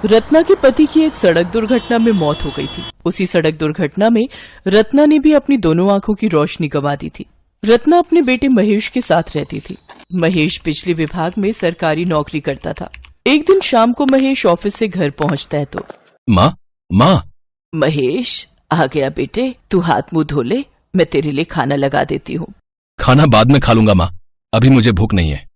रत्ना के पति की एक सड़क दुर्घटना में मौत हो गई थी। उसी सड़क दुर्घटना में रत्ना ने भी अपनी दोनों आंखों की रोशनी गंवा दी थी। रत्ना अपने बेटे महेश के साथ रहती थी। महेश बिजली विभाग में सरकारी नौकरी करता था। एक दिन शाम को महेश ऑफिस से घर पहुंचता है तो माँ। महेश, आ गया बेटे, तू हाथ मुंह धो ले, मैं तेरे लिए खाना लगा देती हूँ। खाना बाद में खा लूंगा माँ, अभी मुझे भूख नहीं है।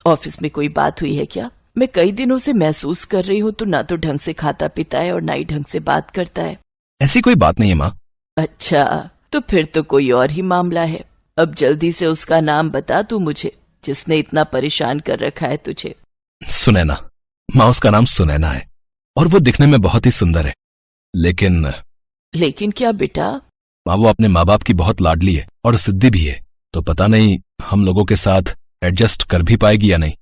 ऑफिस में कोई बात हुई है क्या? मैं कई दिनों से महसूस कर रही हूँ तो ना तो ढंग से खाता पीता है और ना ही ढंग से बात करता है। ऐसी कोई बात नहीं है माँ। अच्छा, तो फिर तो कोई और ही मामला है। अब जल्दी से उसका नाम बता तू मुझे, जिसने इतना परेशान कर रखा है तुझे। सुनैना माँ, उसका नाम सुनैना है और वो दिखने में बहुत ही सुंदर है। लेकिन क्या बेटा? माँ, वो अपने माँ बाप की बहुत लाडली है और सिद्धि भी है, तो पता नहीं हम लोगों के साथ एडजस्ट कर भी पाएगी या नहीं।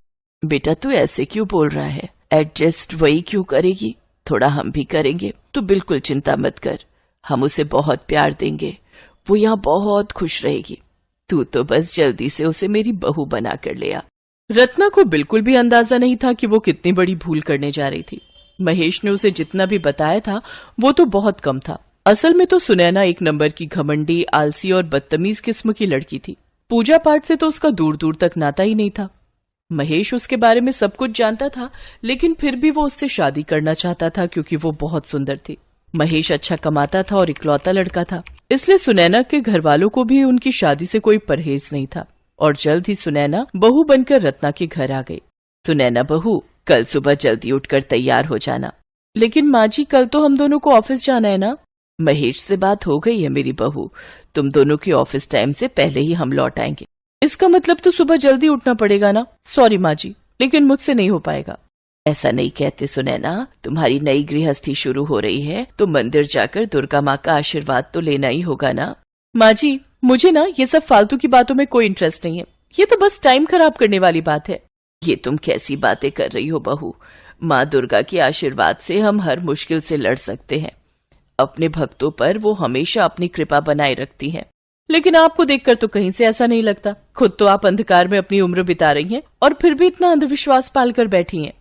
बेटा तू ऐसे क्यों बोल रहा है? एडजस्ट वही क्यों करेगी, थोड़ा हम भी करेंगे। तू बिल्कुल चिंता मत कर, हम उसे बहुत प्यार देंगे, वो यहाँ बहुत खुश रहेगी। तू तो बस जल्दी से उसे मेरी बहू बना कर ले आ। रत्ना को बिल्कुल भी अंदाजा नहीं था कि वो कितनी बड़ी भूल करने जा रही थी। महेश ने उसे जितना भी बताया था वो तो बहुत कम था। असल में तो सुनैना एक नंबर की घमंडी, आलसी और बदतमीज किस्म की लड़की थी। पूजा पाठ से तो उसका दूर दूर तक नाता ही नहीं था। महेश उसके बारे में सब कुछ जानता था, लेकिन फिर भी वो उससे शादी करना चाहता था क्योंकि वो बहुत सुंदर थी। महेश अच्छा कमाता था और इकलौता लड़का था, इसलिए सुनैना के घर वालों को भी उनकी शादी से कोई परहेज नहीं था। और जल्द ही सुनैना बहू बनकर रत्ना के घर आ गई। सुनैना बहू, कल सुबह जल्दी उठकर तैयार हो जाना। लेकिन माँ जी, कल तो हम दोनों को ऑफिस जाना है ना। महेश से बात हो गई है मेरी बहू, तुम दोनों की ऑफिस टाइम से पहले ही हम लौट आएंगे। इसका मतलब तो सुबह जल्दी उठना पड़ेगा ना। सॉरी माँ जी, लेकिन मुझसे नहीं हो पाएगा। ऐसा नहीं कहते सुनैना, तुम्हारी नई गृहस्थी शुरू हो रही है तो मंदिर जाकर दुर्गा माँ का आशीर्वाद तो लेना ही होगा ना। माँ जी, मुझे ना ये सब फालतू की बातों में कोई इंटरेस्ट नहीं है, ये तो बस टाइम खराब करने वाली बात है। ये तुम कैसी बातें कर रही हो बहू? माँ दुर्गा के आशीर्वाद से हम हर मुश्किल से लड़ सकते हैं। अपने भक्तों पर वो हमेशा अपनी कृपा बनाए रखती हैं। लेकिन आपको देखकर तो कहीं से ऐसा नहीं लगता। खुद तो आप अंधकार में अपनी उम्र बिता रही हैं और फिर भी इतना अंधविश्वास पालकर बैठी हैं।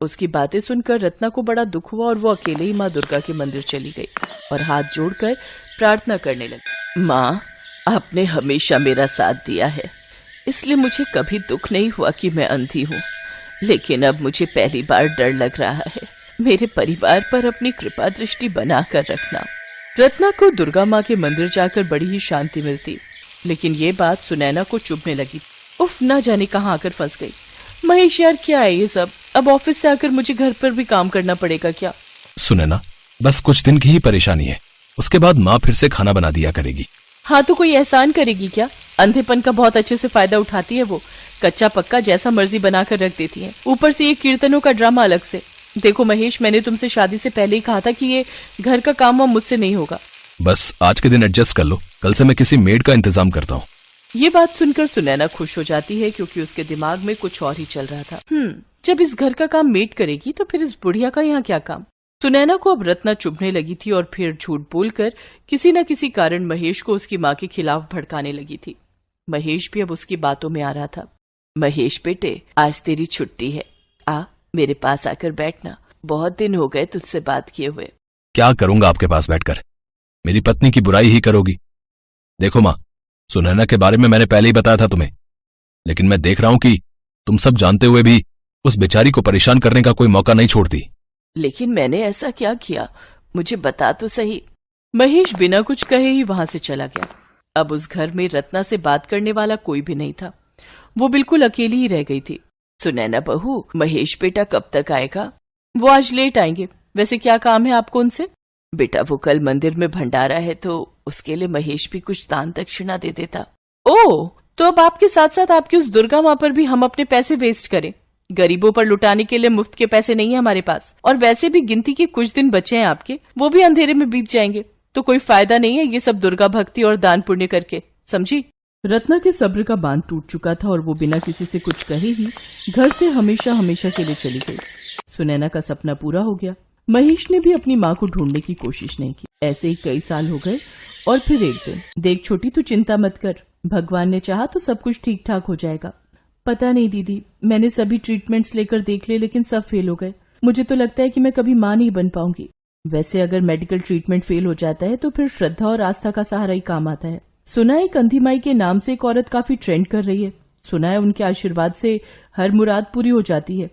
उसकी बातें सुनकर रत्ना को बड़ा दुख हुआ और वो अकेले ही माँ दुर्गा के मंदिर चली गई और हाथ जोड़कर प्रार्थना करने लगी। माँ, आपने हमेशा मेरा साथ दिया है, इसलिए मुझे कभी दुख नहीं हुआ कि मैं अंधी हूँ। लेकिन अब मुझे पहली बार डर लग रहा है। मेरे परिवार पर अपनी कृपा दृष्टि बनाकर रखना। रत्ना को दुर्गा माँ के मंदिर जाकर बड़ी ही शांति मिलती, लेकिन ये बात सुनैना को चुभने लगी। उफ, ना जाने कहाँ आकर फंस गई। महेश यार, क्या है ये सब? अब ऑफिस से आकर मुझे घर पर भी काम करना पड़ेगा क्या? सुनैना, बस कुछ दिन की ही परेशानी है, उसके बाद माँ फिर से खाना बना दिया करेगी। हाँ, तो कोई एहसान करेगी क्या? अंधेपन का बहुत अच्छे से फायदा उठाती है वो, कच्चा पक्का जैसा मर्जी बनाकर रख देती है। ऊपर से ये कीर्तनों का ड्रामा अलग से। देखो महेश, मैंने तुमसे शादी से पहले ही कहा था कि ये घर का काम मुझसे नहीं होगा। बस आज के दिन एडजस्ट कर लो, कल से मैं किसी मेड का इंतजाम करता हूँ। ये बात सुनकर सुनैना खुश हो जाती है क्योंकि उसके दिमाग में कुछ और ही चल रहा था। जब इस घर का काम मेड करेगी तो फिर इस बुढ़िया का यहाँ क्या काम? सुनैना को अब रत्ना चुभने लगी थी और फिर झूठ बोलकर किसी न किसी कारण महेश को उसकी माँ के खिलाफ भड़काने लगी थी। महेश भी अब उसकी बातों में आ रहा था। महेश बेटे, आज तेरी छुट्टी है, आ मेरे पास आकर बैठना। बहुत दिन हो गए तुझसे बात किए हुए। क्या करूंगा आपके पास बैठकर? मेरी पत्नी की बुराई ही करोगी। देखो माँ, सुनैना के बारे में मैंने पहले ही बताया था तुम्हें, लेकिन मैं देख रहा हूं कि तुम सब जानते हुए भी उस बेचारी को परेशान करने का कोई मौका नहीं छोड़ती। लेकिन मैंने ऐसा क्या किया, मुझे बता तो सही। महेश बिना कुछ कहे ही वहां से चला गया। अब उस घर में रत्ना से बात करने वाला कोई भी नहीं था। वो बिल्कुल अकेली ही रह गई थी। सुनैना बहू, महेश बेटा कब तक आएगा? वो आज लेट आएंगे। वैसे क्या काम है आपको उनसे? बेटा, वो कल मंदिर में भंडारा है तो उसके लिए महेश भी कुछ दान दक्षिणा दे देता। ओह, तो अब आपके साथ साथ आपकी उस दुर्गा माँ पर भी हम अपने पैसे वेस्ट करें? गरीबों पर लुटाने के लिए मुफ्त के पैसे नहीं है हमारे पास, और वैसे भी गिनती के कुछ दिन बचे हैं आपके, वो भी अंधेरे में बीत जाएंगे। तो कोई फायदा नहीं है ये सब दुर्गा भक्ति और दान पुण्य करके, समझी? रत्ना के सब्र का बांध टूट चुका था और वो बिना किसी से कुछ कहे ही घर से हमेशा हमेशा के लिए चली गई। सुनैना का सपना पूरा हो गया। महेश ने भी अपनी माँ को ढूंढने की कोशिश नहीं की। ऐसे ही कई साल हो गए और फिर एक दिन, देख छोटी, तू चिंता मत कर, भगवान ने चाहा तो सब कुछ ठीक ठाक हो जाएगा। पता नहीं दीदी, मैंने सभी ट्रीटमेंट्स लेकर देख लिए लेकिन सब फेल हो गए। मुझे तो लगता है कि मैं कभी माँ नहीं बन पाऊंगी। वैसे अगर मेडिकल ट्रीटमेंट फेल हो जाता है तो फिर श्रद्धा और आस्था का सहारा ही काम आता है। सुना है एक अंधी माई के नाम से एक औरत काफी ट्रेंड कर रही है। सुना है उनके आशीर्वाद से हर मुराद पूरी हो जाती है।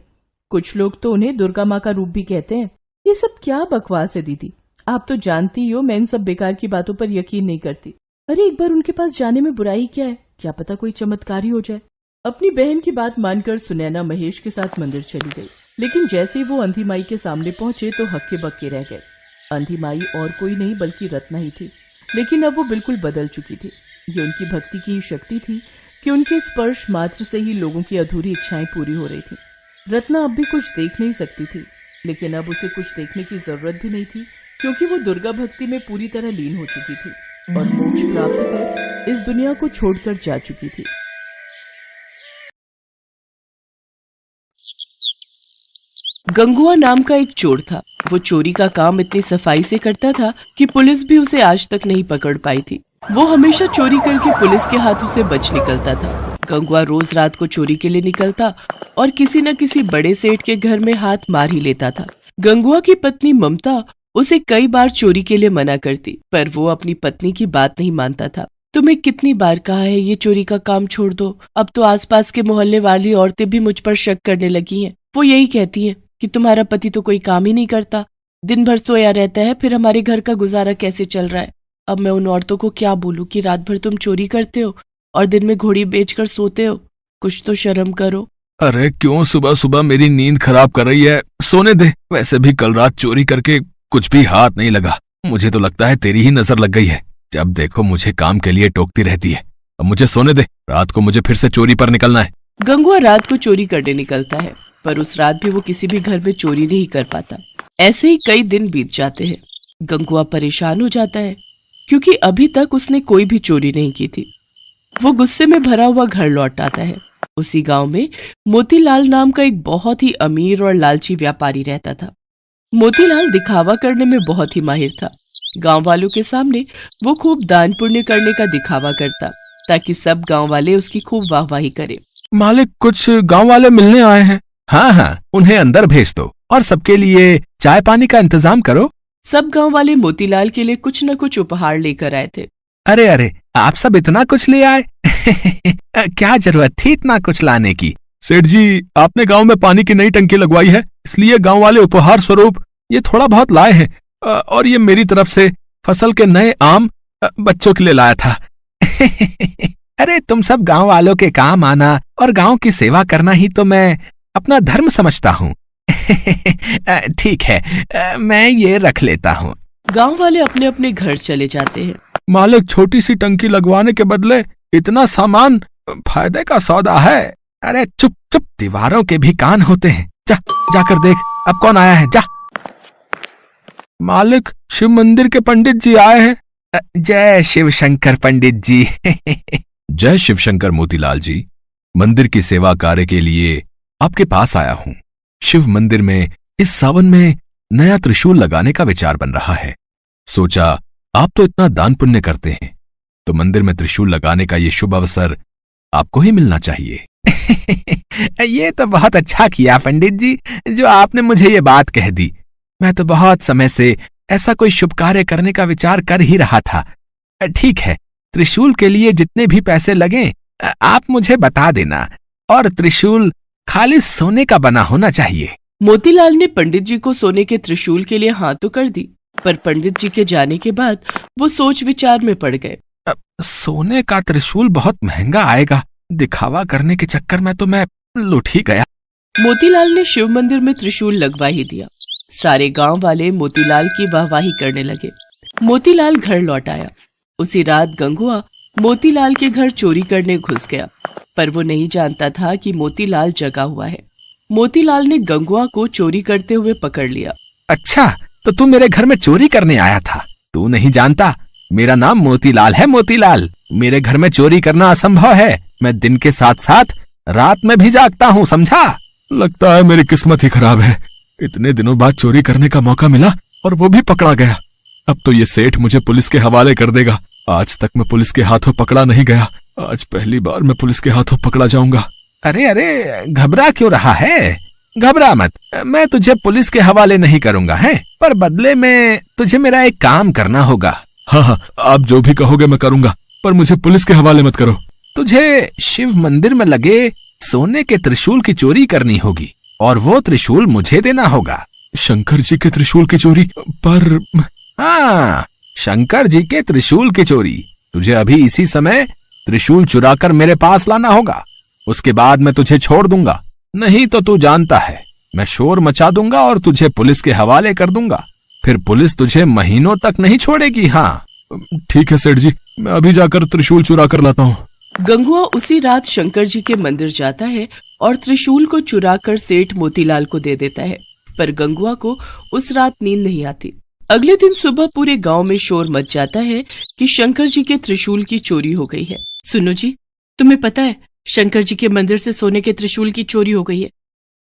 कुछ लोग तो उन्हें दुर्गा माँ का रूप भी कहते हैं। ये सब क्या बकवास है दीदी, आप तो जानती ही हो मैं इन सब बेकार की बातों पर यकीन नहीं करती। अरे एक बार उनके पास जाने में बुराई क्या है, क्या पता कोई चमत्कार ही हो जाए। अपनी बहन की बात मानकर सुनैना महेश के साथ मंदिर चली गई, लेकिन जैसे ही वो अंधी माई के सामने पहुंचे तो हक्के बक्के रह गए। अंधी माई और कोई नहीं बल्कि रत्ना ही थी, लेकिन अब वो बिल्कुल बदल चुकी थी। ये उनकी भक्ति की ही शक्ति थी कि उनके स्पर्श मात्र से ही लोगों की अधूरी इच्छाएं पूरी हो रही थी। रत्ना अब भी कुछ देख नहीं सकती थी, लेकिन अब उसे कुछ देखने की जरूरत भी नहीं थी, क्योंकि वो दुर्गा भक्ति में पूरी तरह लीन हो चुकी थी और मोक्ष प्राप्त कर इस दुनिया को छोड़कर जा चुकी थी। गंगुआ नाम का एक चोर था। वो चोरी का काम इतनी सफाई से करता था कि पुलिस भी उसे आज तक नहीं पकड़ पाई थी। वो हमेशा चोरी करके पुलिस के हाथों से बच निकलता था। गंगुआ रोज रात को चोरी के लिए निकलता और किसी न किसी बड़े सेठ के घर में हाथ मार ही लेता था। गंगुआ की पत्नी ममता उसे कई बार चोरी के लिए मना करती, पर वो अपनी पत्नी की बात नहीं मानता था। तुम्हें कितनी बार कहा है ये चोरी का काम छोड़ दो। अब तो आसपास के मोहल्ले वाली औरतें भी मुझ पर शक करने लगी हैं। वो यही कहती हैं कि तुम्हारा पति तो कोई काम ही नहीं करता, दिन भर सोया रहता है, फिर हमारे घर का गुजारा कैसे चल रहा है। अब मैं उन औरतों को क्या बोलूं कि रात भर तुम चोरी करते हो और दिन में घोड़ी बेचकर सोते हो। कुछ तो शर्म करो। अरे क्यों सुबह सुबह मेरी नींद खराब कर रही है, सोने दे। वैसे भी कल रात चोरी करके कुछ भी हाथ नहीं लगा। मुझे तो लगता है तेरी ही नजर लग गई है। जब देखो मुझे काम के लिए टोकती रहती है। अब मुझे सोने दे, रात को मुझे फिर से चोरी पर निकलना है। गंगुआ रात को चोरी करने निकलता है, पर उस रात भी वो किसी भी घर में चोरी नहीं कर पाता। ऐसे ही कई दिन बीत जाते हैं। गंगुआ परेशान हो जाता है, क्योंकि अभी तक उसने कोई भी चोरी नहीं की थी। वो गुस्से में भरा हुआ घर लौट आता है। उसी गांव में मोतीलाल नाम का एक बहुत ही अमीर और लालची व्यापारी रहता था। मोतीलाल दिखावा करने में बहुत ही माहिर था। गांव वालों के सामने वो खूब दान पुण्य करने का दिखावा करता, ताकि सब गांव वाले उसकी खूब वाहवाही करें। मालिक, कुछ गांव वाले मिलने आए हैं। हाँ हाँ, उन्हें अंदर भेज दो और सबके लिए चाय पानी का इंतजाम करो। सब गांव वाले मोतीलाल के लिए कुछ न कुछ उपहार लेकर आए थे। अरे अरे, आप सब इतना कुछ ले आए? क्या जरूरत थी इतना कुछ लाने की? सेठ जी, आपने गांव में पानी की नई टंकी लगवाई है, इसलिए गांव वाले उपहार स्वरूप ये थोड़ा बहुत लाए हैं। और ये मेरी तरफ से फसल के नए आम बच्चों के लिए लाया था। अरे तुम सब गांव वालों के काम आना और गांव की सेवा करना ही तो मैं अपना धर्म समझता हूँ। ठीक है, मैं ये रख लेता हूँ। गांव वाले अपने अपने घर चले जाते हैं। मालिक, छोटी सी टंकी लगवाने के बदले इतना सामान फायदे का सौदा है। अरे चुप चुप, दीवारों के भी कान होते हैं। जाकर देख अब कौन आया है, जा। मालिक, शिव मंदिर के पंडित जी आए हैं। जय शिव शंकर पंडित जी। जय शिव शंकर मोतीलाल जी, मंदिर की सेवा कार्य के लिए आपके पास आया हूँ। शिव मंदिर में इस सावन में नया त्रिशूल लगाने का विचार बन रहा है। सोचा आप तो इतना दान पुण्य करते हैं, तो मंदिर में त्रिशूल लगाने का ये शुभ अवसर आपको ही मिलना चाहिए। ये तो बहुत अच्छा किया पंडित जी, जो आपने मुझे ये बात कह दी। मैं तो बहुत समय से ऐसा कोई शुभ कार्य करने का विचार कर ही रहा था। ठीक है, त्रिशूल के लिए जितने भी पैसे लगें आप मुझे बता देना, और त्रिशूल खाली सोने का बना होना चाहिए। मोतीलाल ने पंडित जी को सोने के त्रिशूल के लिए हाँ तो कर दी, पर पंडित जी के जाने के बाद वो सोच विचार में पड़ गए। सोने का त्रिशूल बहुत महंगा आएगा, दिखावा करने के चक्कर में तो मैं लुट ही गया। मोतीलाल ने शिव मंदिर में त्रिशूल लगवा ही दिया। सारे गांव वाले मोतीलाल की वाहवाही करने लगे। मोतीलाल घर लौट आया। उसी रात गंगुआ मोतीलाल के घर चोरी करने घुस गया, पर वो नहीं जानता था कि मोतीलाल जगा हुआ है। मोतीलाल ने गंगुआ को चोरी करते हुए पकड़ लिया। अच्छा, तो तू मेरे घर में चोरी करने आया था? तू नहीं जानता, मेरा नाम मोतीलाल है। मोतीलाल, मेरे घर में चोरी करना असंभव है। मैं दिन के साथ साथ रात में भी जागता हूँ, समझा? लगता है मेरी किस्मत ही खराब है। इतने दिनों बाद चोरी करने का मौका मिला और वो भी पकड़ा गया। अब तो ये सेठ मुझे पुलिस के हवाले कर देगा। आज तक मैं पुलिस के हाथों पकड़ा नहीं गया, आज पहली बार मैं पुलिस के हाथों पकड़ा जाऊंगा। अरे अरे, घबरा क्यों रहा है? घबरा मत, मैं तुझे पुलिस के हवाले नहीं करूंगा, है? पर बदले में तुझे मेरा एक काम करना होगा। हाँ हाँ, आप जो भी कहोगे मैं करूंगा, पर मुझे पुलिस के हवाले मत करो। तुझे शिव मंदिर में लगे सोने के त्रिशूल की चोरी करनी होगी और वो त्रिशूल मुझे देना होगा। शंकर जी के त्रिशूल की चोरी? पर हाँ, शंकर जी के त्रिशूल की चोरी। तुझे अभी इसी समय त्रिशूल चुराकर मेरे पास लाना होगा, उसके बाद मैं तुझे छोड़ दूंगा। नहीं तो तू जानता है, मैं शोर मचा दूंगा और तुझे पुलिस के हवाले कर दूंगा। फिर पुलिस तुझे महीनों तक नहीं छोड़ेगी। हाँ ठीक है सेठ जी, मैं अभी जाकर त्रिशूल चुरा कर लाता हूँ। गंगुआ उसी रात शंकर जी के मंदिर जाता है और त्रिशूल को चुराकर सेठ मोतीलाल को दे देता है। पर गंगुआ को उस रात नींद नहीं आती। अगले दिन सुबह पूरे गांव में शोर मच जाता है कि शंकर जी के त्रिशूल की चोरी हो गई है। सुनो जी, तुम्हें पता है शंकर जी के मंदिर से सोने के त्रिशूल की चोरी हो गई है।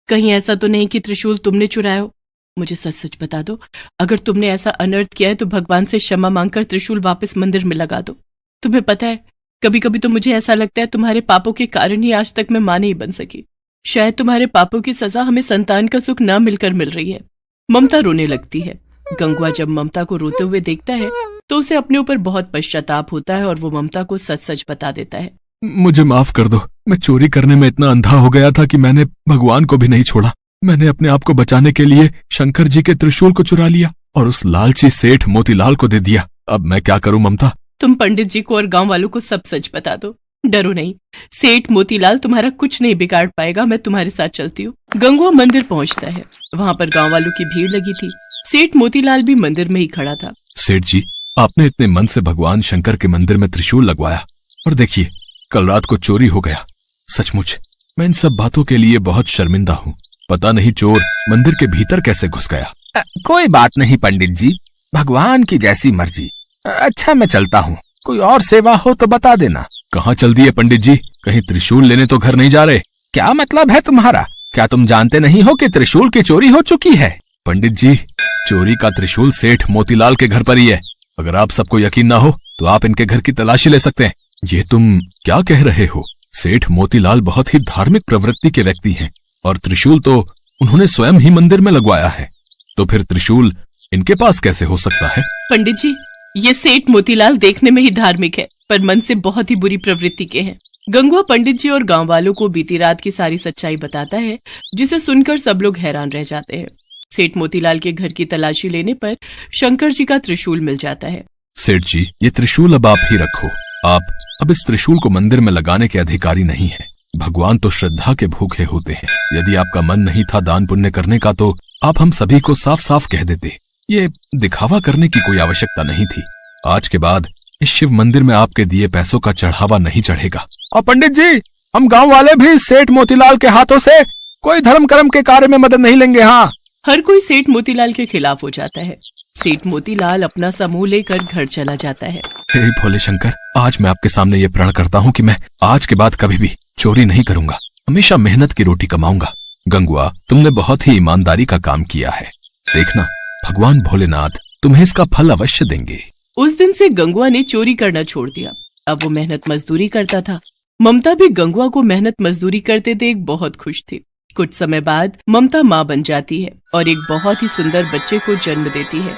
कहीं ऐसा तो नहीं कि त्रिशूल तुमने चुराया हो? मुझे सच सच बता दो, अगर तुमने ऐसा अनर्थ किया है तो भगवान से क्षमा मांगकर त्रिशूल वापस मंदिर में लगा दो। तुम्हें पता है, कभी कभी तो मुझे ऐसा लगता है तुम्हारे पापों के कारण ही आज तक मैं मां नहीं बन सकी। शायद तुम्हारे पापों की सजा हमें संतान का सुख न मिलकर मिल रही है। ममता रोने लगती है। गंगुआ जब ममता को रोते हुए देखता है तो उसे अपने ऊपर बहुत पश्चाताप होता है और वो ममता को सच सच बता देता है। मुझे माफ कर दो, मैं चोरी करने में इतना अंधा हो गया था कि मैंने भगवान को भी नहीं छोड़ा। मैंने अपने आप को बचाने के लिए शंकर जी के त्रिशूल को चुरा लिया और उस लालची सेठ मोतीलाल को दे दिया। अब मैं क्या करूं ममता? तुम पंडित जी को और गांव वालों को सब सच बता दो। डरो नहीं, सेठ मोतीलाल तुम्हारा कुछ नहीं बिगाड़ पाएगा। मैं तुम्हारे साथ चलती हूँ। गंगुआ मंदिर पहुँचता है। वहाँ पर गांव वालों की भीड़ लगी थी। सेठ मोतीलाल भी मंदिर में ही खड़ा था। सेठ जी, आपने इतने मन से भगवान शंकर के मंदिर में त्रिशूल लगवाया और देखिए कल रात को चोरी हो गया। सचमुच मैं इन सब बातों के लिए बहुत शर्मिंदा हूँ। पता नहीं चोर मंदिर के भीतर कैसे घुस गया। कोई बात नहीं पंडित जी, भगवान की जैसी मर्जी। अच्छा मैं चलता हूँ, कोई और सेवा हो तो बता देना। कहाँ चल दिए पंडित जी? कहीं त्रिशूल लेने तो घर नहीं जा रहे? क्या मतलब है तुम्हारा? क्या तुम जानते नहीं हो कि त्रिशूल की चोरी हो चुकी है? पंडित जी, चोरी का त्रिशूल सेठ मोतीलाल के घर पर ही है। अगर आप सबको यकीन ना हो तो आप इनके घर की तलाशी ले सकते हैं। ये तुम क्या कह रहे हो? सेठ मोतीलाल बहुत ही धार्मिक प्रवृत्ति के व्यक्ति हैं और त्रिशूल तो उन्होंने स्वयं ही मंदिर में लगवाया है, तो फिर त्रिशूल इनके पास कैसे हो सकता है? पंडित जी, ये सेठ मोतीलाल देखने में ही धार्मिक है पर मन से बहुत ही बुरी प्रवृत्ति के हैं। गंगुआ पंडित जी और गांव वालों को बीती रात की सारी सच्चाई बताता है, जिसे सुनकर सब लोग हैरान रह जाते हैं। सेठ मोतीलाल के घर की तलाशी लेने पर शंकर जी का त्रिशूल मिल जाता है। सेठ जी, ये त्रिशूल अब आप ही रखो। आप अब इस त्रिशूल को मंदिर में लगाने के अधिकारी नहीं है। भगवान तो श्रद्धा के भूखे होते हैं। यदि आपका मन नहीं था दान पुण्य करने का तो आप हम सभी को साफ साफ कह देते। ये दिखावा करने की कोई आवश्यकता नहीं थी। आज के बाद इस शिव मंदिर में आपके दिए पैसों का चढ़ावा नहीं चढ़ेगा। और पंडित जी, हम गांव वाले भी सेठ मोतीलाल के हाथों से कोई धर्म कर्म के कार्य में मदद नहीं लेंगे। हाँ, हर कोई सेठ मोतीलाल के खिलाफ हो जाता है। सेठ मोतीलाल अपना समूह लेकर घर चला जाता है। हे भोले शंकर, आज मैं आपके सामने ये प्रण करता हूँ कि मैं आज के बाद कभी भी चोरी नहीं करूंगा, हमेशा मेहनत की रोटी कमाऊंगा। गंगुआ, तुमने बहुत ही ईमानदारी का काम किया है। देखना, भगवान भोलेनाथ तुम्हें इसका फल अवश्य देंगे। उस दिन से गंगुआ ने चोरी करना छोड़ दिया। अब वो मेहनत मजदूरी करता था। ममता भी गंगुआ को मेहनत मजदूरी करते देख बहुत खुश थी। कुछ समय बाद ममता माँ बन जाती है और एक बहुत ही सुंदर बच्चे को जन्म देती है।